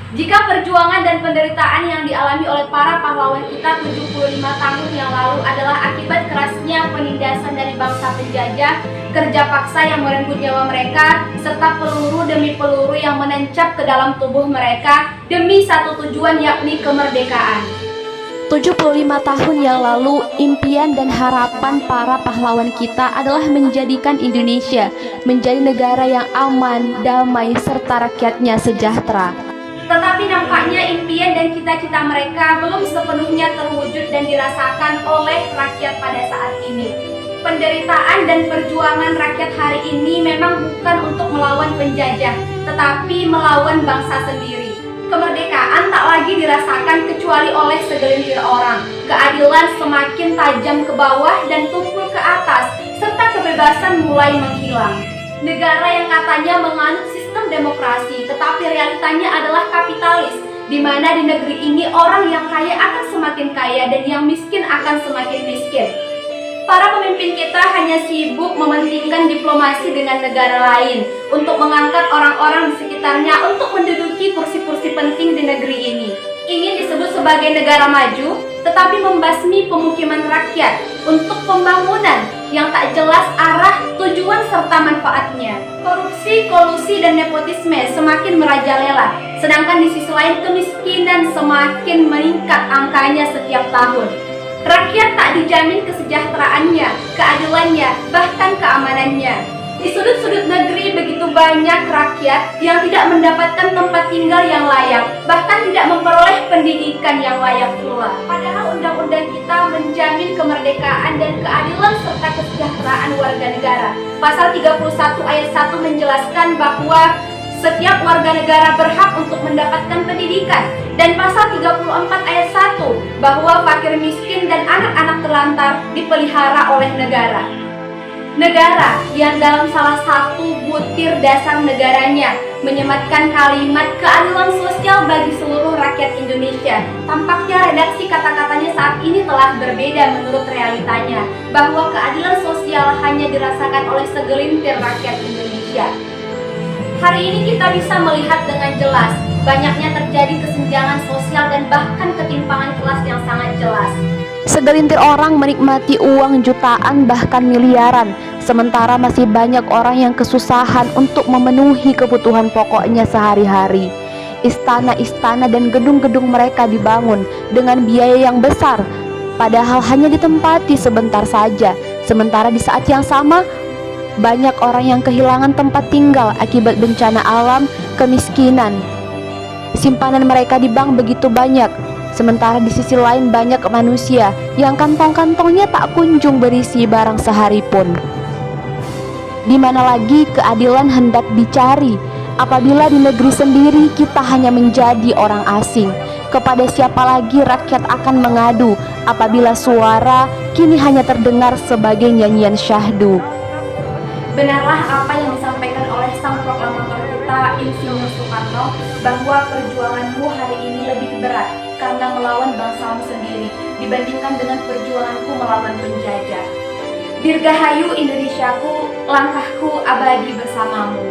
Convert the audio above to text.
Jika perjuangan dan penderitaan yang dialami oleh para pahlawan kita 75 tahun yang lalu adalah akibat kerasnya penindasan dari bangsa penjajah, kerja paksa yang merenggut nyawa mereka, serta peluru demi peluru yang menancap ke dalam tubuh mereka demi satu tujuan, yakni kemerdekaan. 75 tahun yang lalu, impian dan harapan para pahlawan kita adalah menjadikan Indonesia menjadi negara yang aman, damai, serta rakyatnya sejahtera. Tetapi nampaknya impian dan cita-cita mereka belum sepenuhnya terwujud dan dirasakan oleh rakyat pada saat ini. Penderitaan dan perjuangan rakyat hari ini memang bukan untuk melawan penjajah, tetapi melawan bangsa sendiri. Kemerdekaan tak lagi dirasakan kecuali oleh segelintir orang. Keadilan semakin tajam ke bawah dan tumpul ke atas, serta kebebasan mulai menghilang. Negara yang katanya menganut sistem demokrasi, tetapi realitanya adalah kapitalis, di mana di negeri ini orang yang kaya akan semakin kaya dan yang miskin akan semakin miskin. Para pemimpin kita hanya sibuk mementingkan diplomasi dengan negara lain untuk mengangkat orang-orang di sekitarnya untuk menduduki kursi-kursi penting di negeri ini. Ingin disebut sebagai negara maju, tetapi membasmi pemukiman rakyat untuk pembangunan yang tak jelas arah, tujuan, serta manfaatnya. Korupsi, kolusi, dan nepotisme semakin merajalela, sedangkan di sisi lain kemiskinan semakin meningkat angkanya setiap tahun. Rakyat tak dijamin kesejahteraannya, keadilannya, bahkan keamanannya. Di sudut-sudut negeri begitu banyak rakyat yang tidak mendapatkan tempat tinggal yang layak, bahkan tidak memperoleh pendidikan yang layak pula. Padahal undang-undang kita menjamin kemerdekaan dan keadilan serta kesejahteraan warga negara. Pasal 31 ayat 1 menjelaskan bahwa setiap warga negara berhak untuk mendapatkan pendidikan, dan pasal 34 ayat 1 bahwa fakir miskin dan anak-anak terlantar dipelihara oleh negara. Negara yang dalam salah satu butir dasar negaranya menyematkan kalimat keadilan sosial bagi seluruh rakyat Indonesia. Tampaknya redaksi kata-katanya saat ini telah berbeda menurut realitanya, bahwa keadilan sosial hanya dirasakan oleh segelintir rakyat Indonesia. Hari ini kita bisa melihat dengan jelas banyaknya terjadi kesenjangan sosial dan bahkan ketimpangan kelas yang sangat jelas. Segelintir orang menikmati uang jutaan bahkan miliaran, sementara masih banyak orang yang kesusahan untuk memenuhi kebutuhan pokoknya sehari-hari. Istana-istana dan gedung-gedung mereka dibangun dengan biaya yang besar, padahal hanya ditempati sebentar saja. Sementara di saat yang sama, banyak orang yang kehilangan tempat tinggal akibat bencana alam, kemiskinan. Simpanan mereka di bank begitu banyak, sementara di sisi lain banyak manusia yang kantong-kantongnya tak kunjung berisi barang sehari pun. Di mana lagi keadilan hendak dicari apabila di negeri sendiri kita hanya menjadi orang asing? Kepada siapa lagi rakyat akan mengadu apabila suara kini hanya terdengar sebagai nyanyian syahdu? Benarlah apa yang disampaikan oleh sang proklamator kita, Insinyur Soekarno, bahwa perjuanganmu hari ini lebih berat karena melawan bangsamu sendiri dibandingkan dengan perjuanganku melawan penjajah. Dirgahayu Indonesiaku, langkahku abadi bersamamu.